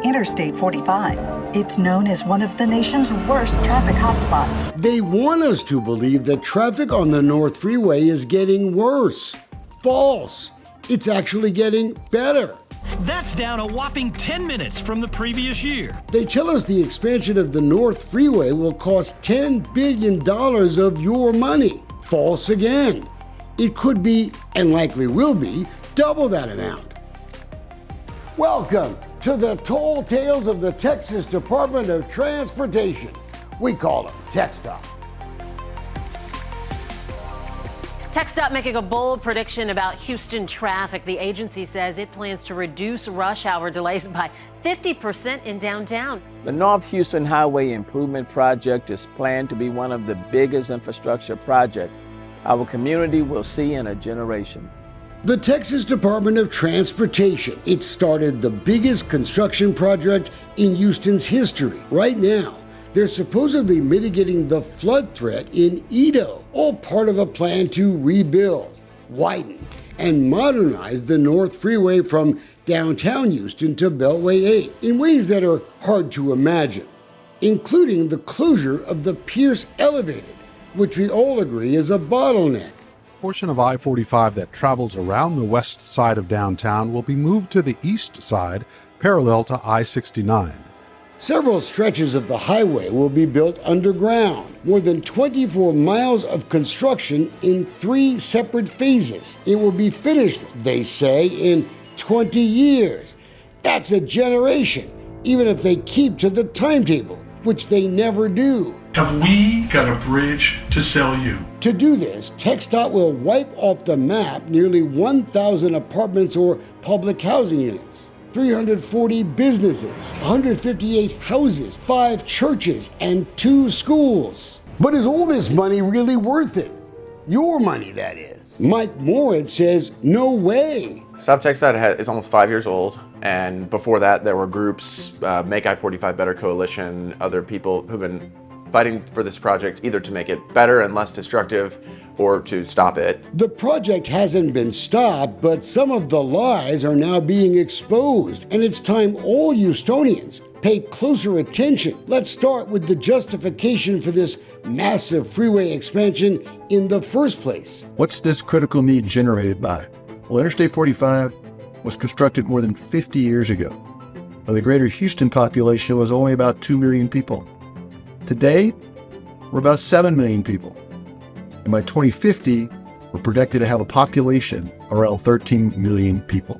Interstate 45. It's known as one of the nation's worst traffic hotspots. They want us to believe that traffic on the North Freeway is getting worse. False. It's actually getting better. That's down a whopping 10 minutes from the previous year. They tell us the expansion of the North Freeway will cost $10 billion of your money. False again. It could be, and likely will be, double that amount. Welcome to the Tall Tales of the Texas Department of Transportation. We call them TxDOT. TxDOT making a bold prediction about Houston traffic. The agency says it plans to reduce rush hour delays by 50% in downtown. The North Houston Highway Improvement Project is planned to be one of the biggest infrastructure projects our community will see in a generation. The Texas Department of Transportation. It started the biggest construction project in Houston's history. Right now, they're supposedly mitigating the flood threat in Edo, all part of a plan to rebuild, widen, and modernize the North Freeway from downtown Houston to Beltway 8 in ways that are hard to imagine, including the closure of the Pierce Elevated, which we all agree is a bottleneck. A portion of I-45 that travels around the west side of downtown will be moved to the east side, parallel to I-69. Several stretches of the highway will be built underground, more than 24 miles of construction in 3 separate phases. It will be finished, they say, in 20 years. That's a generation, even if they keep to the timetable, which they never do. Have we got a bridge to sell you? To do this, TxDOT will wipe off the map nearly 1,000 apartments or public housing units, 340 businesses, 158 houses, 5 churches, and 2 schools. But is all this money really worth it? Your money, that is. Mike Moritz says, no way. Stop TxDOT is almost 5 years old, and before that there were groups, Make I-45 Better Coalition, other people who've been fighting for this project either to make it better and less destructive or to stop it. The project hasn't been stopped, but some of the lies are now being exposed, and it's time all Houstonians pay closer attention. Let's start with the justification for this massive freeway expansion in the first place. What's this critical need generated by? Well, Interstate 45 was constructed more than 50 years ago, when the greater Houston population was only about 2 million people. Today, we're about 7 million people. And by 2050, we're projected to have a population around 13 million people.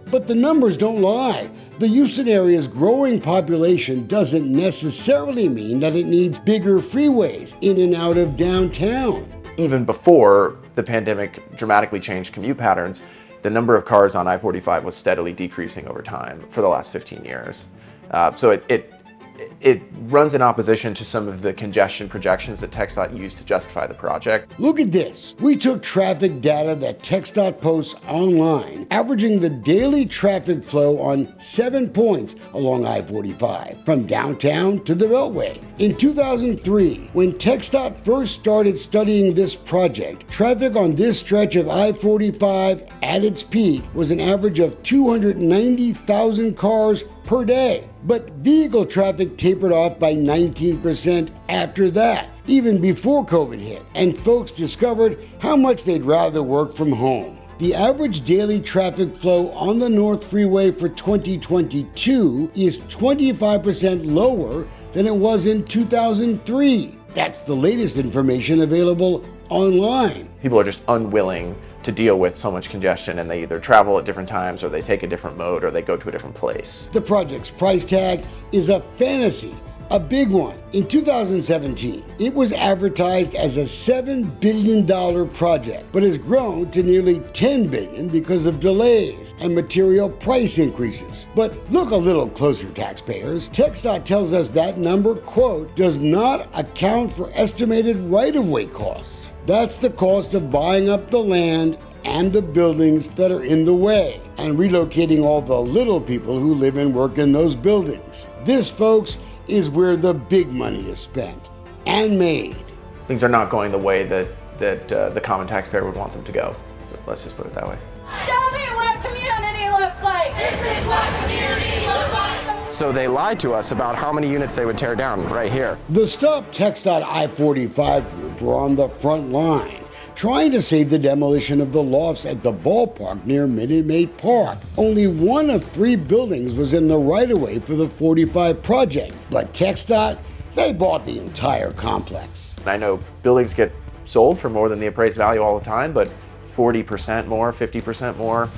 But the numbers don't lie. The Houston area's growing population doesn't necessarily mean that it needs bigger freeways in and out of downtown. Even before the pandemic dramatically changed commute patterns, the number of cars on I-45 was steadily decreasing over time for the last 15 years. So it runs in opposition to some of the congestion projections that TxDOT used to justify the project. Look at this. We took traffic data that TxDOT posts online, averaging the daily traffic flow on 7 points along I-45, from downtown to the Beltway. In 2003, when TxDOT first started studying this project, traffic on this stretch of I-45 at its peak was an average of 290,000 cars per day. But vehicle traffic tapered off by 19% after that, even before COVID hit, and folks discovered how much they'd rather work from home. The average daily traffic flow on the North Freeway for 2022 is 25% lower than it was in 2003. That's the latest information available online. People are just unwilling to deal with so much congestion, and they either travel at different times or they take a different mode or they go to a different place. The project's price tag is a fantasy, a big one. In 2017, it was advertised as a $7 billion project, but has grown to nearly $10 billion because of delays and material price increases. But look a little closer, taxpayers. TxDOT tells us that number, quote, does not account for estimated right-of-way costs. That's the cost of buying up the land and the buildings that are in the way, and relocating all the little people who live and work in those buildings. This, folks, is where the big money is spent and made. Things are not going the way that the common taxpayer would want them to go. Let's just put it that way. Show me what community looks like. This is what community looks like. So they lied to us about how many units they would tear down right here. The Stop TxDOT I-45 group were on the front lines, trying to save the demolition of the lofts at the ballpark near Minute Maid Park. Only one of 3 buildings was in the right-of-way for the 45 project, but TxDOT, they bought the entire complex. I know buildings get sold for more than the appraised value all the time, but 40% more, 50% more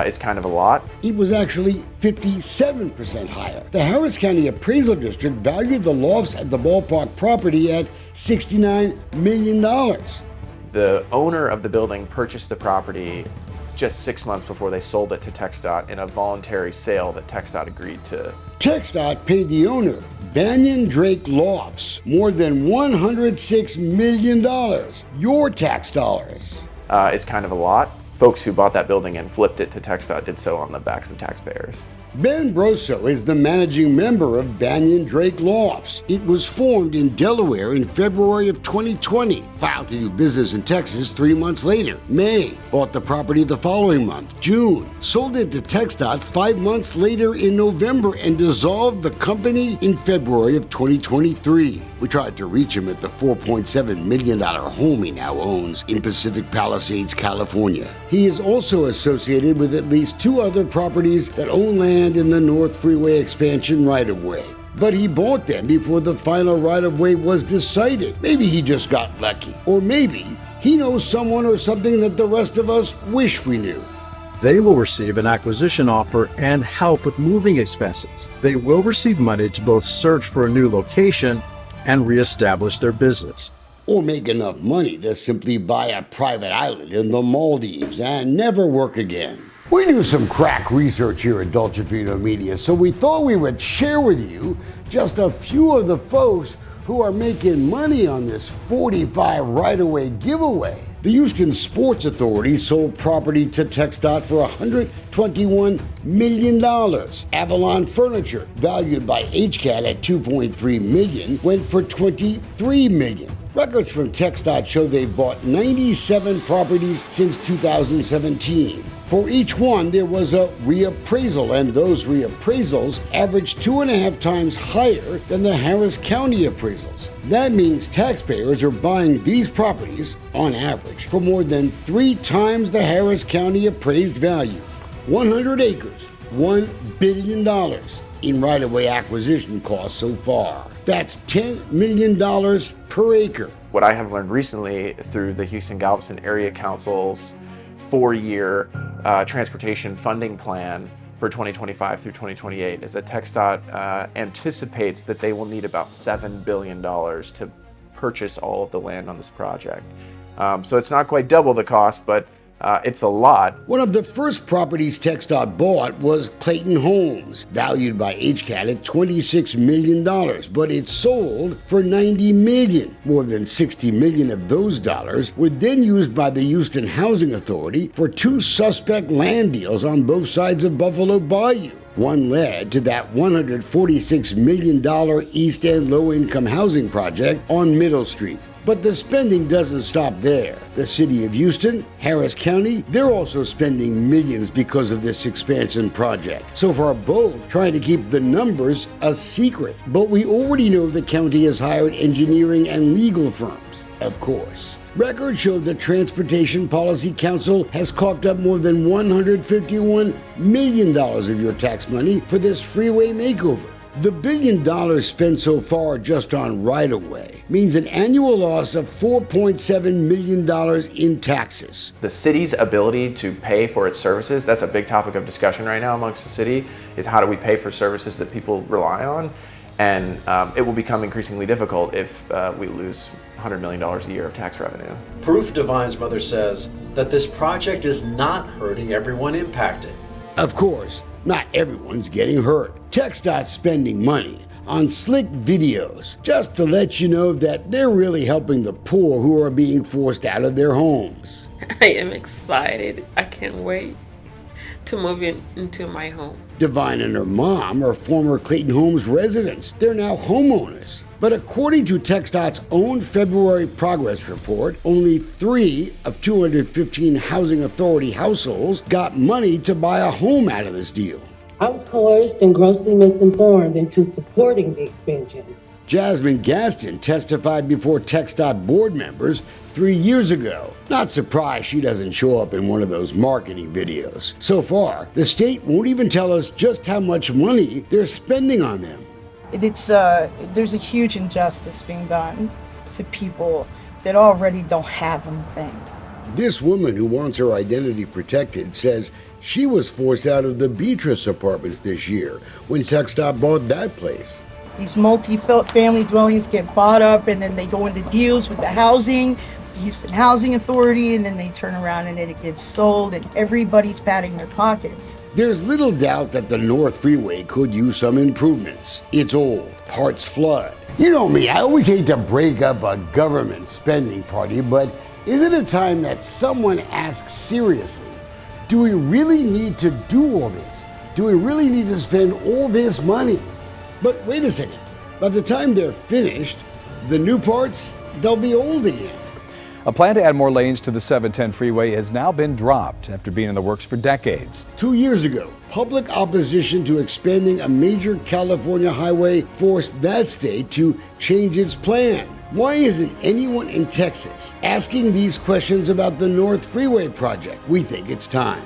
is kind of a lot. It was actually 57% higher. The Harris County Appraisal District valued the lofts at the ballpark property at $69 million. The owner of the building purchased the property just 6 months before they sold it to TxDOT in a voluntary sale that TxDOT agreed to. TxDOT paid the owner, Banyan Drake Lofts, more than $106 million, your tax dollars. Is kind of a lot. Folks who bought that building and flipped it to TxDOT did so on the backs of taxpayers. Ben Broso is the managing member of Banyan Drake Lofts. It was formed in Delaware in February of 2020, filed to do business in Texas 3 months later. May, bought the property the following month. June, sold it to TxDOT 5 months later in November and dissolved the company in February of 2023. We tried to reach him at the $4.7 million home he now owns in Pacific Palisades, California. He is also associated with at least 2 other properties that own land in the North Freeway expansion right-of-way. But he bought them before the final right-of-way was decided. Maybe he just got lucky. Or maybe he knows someone or something that the rest of us wish we knew. They will receive an acquisition offer and help with moving expenses. They will receive money to both search for a new location and reestablish their business. Or make enough money to simply buy a private island in the Maldives and never work again. We do some crack research here at Dolcefino Media, so we thought we would share with you just a few of the folks who are making money on this 45 right-of-way giveaway. The Houston Sports Authority sold property to TxDOT for $121 million. Avalon Furniture, valued by HCAT at $2.3 million, went for $23 million. Records from TxDOT show they've bought 97 properties since 2017. For each one, there was a reappraisal, and those reappraisals averaged 2.5 times higher than the Harris County appraisals. That means taxpayers are buying these properties, on average, for more than 3 times the Harris County appraised value. 100 acres, $1 billion in right-of-way acquisition costs so far. That's $10 million per acre. What I have learned recently through the Houston-Galveston Area Council's 4-year transportation funding plan for 2025 through 2028 is that TxDOT anticipates that they will need about $7 billion to purchase all of the land on this project. So it's not quite double the cost, but it's a lot. One of the first properties TxDOT bought was Clayton Homes, valued by HCAT at $26 million, but it sold for $90 million. More than $60 million of those dollars were then used by the Houston Housing Authority for 2 suspect land deals on both sides of Buffalo Bayou. One led to that $146 million East End low-income housing project on Middle Street. But the spending doesn't stop there. The city of Houston, Harris County, they're also spending millions because of this expansion project. So far, both trying to keep the numbers a secret. But we already know the county has hired engineering and legal firms, of course. Records show the Transportation Policy Council has coughed up more than $151 million of your tax money for this freeway makeover. The $1 billion spent so far just on right-of-way means an annual loss of $4.7 million in taxes. The city's ability to pay for its services, that's a big topic of discussion right now amongst the city, is how do we pay for services that people rely on? And it will become increasingly difficult if we lose $100 million a year of tax revenue. Proof Divine's mother says that this project is not hurting everyone impacted. Of course, not everyone's getting hurt. TxDOT's spending money on slick videos just to let you know that they're really helping the poor who are being forced out of their homes. I am excited. I can't wait to move into my home. Divine and her mom are former Clayton Homes residents. They're now homeowners. But according to TxDOT's own February progress report, only 3 of 215 Housing Authority households got money to buy a home out of this deal. I was coerced and grossly misinformed into supporting the expansion. Jasmine Gaston testified before TxDOT board members 3 years ago. Not surprised she doesn't show up in one of those marketing videos. So far, the state won't even tell us just how much money they're spending on them. There's a huge injustice being done to people that already don't have anything. This woman who wants her identity protected says she was forced out of the Beatrice apartments this year when TxDOT bought that place. These multi-family dwellings get bought up and then they go into deals with the housing, the Houston Housing Authority, and then they turn around and it gets sold and everybody's patting their pockets. There's little doubt that the North Freeway could use some improvements. It's old, parts flood. You know me, I always hate to break up a government spending party, but is it a time that someone asks seriously, do we really need to do all this? Do we really need to spend all this money? But wait a second, by the time they're finished, the new parts, they'll be old again. A plan to add more lanes to the 710 freeway has now been dropped after being in the works for decades. 2 years ago, public opposition to expanding a major California highway forced that state to change its plan. Why isn't anyone in Texas asking these questions about the North Freeway project? We think it's time.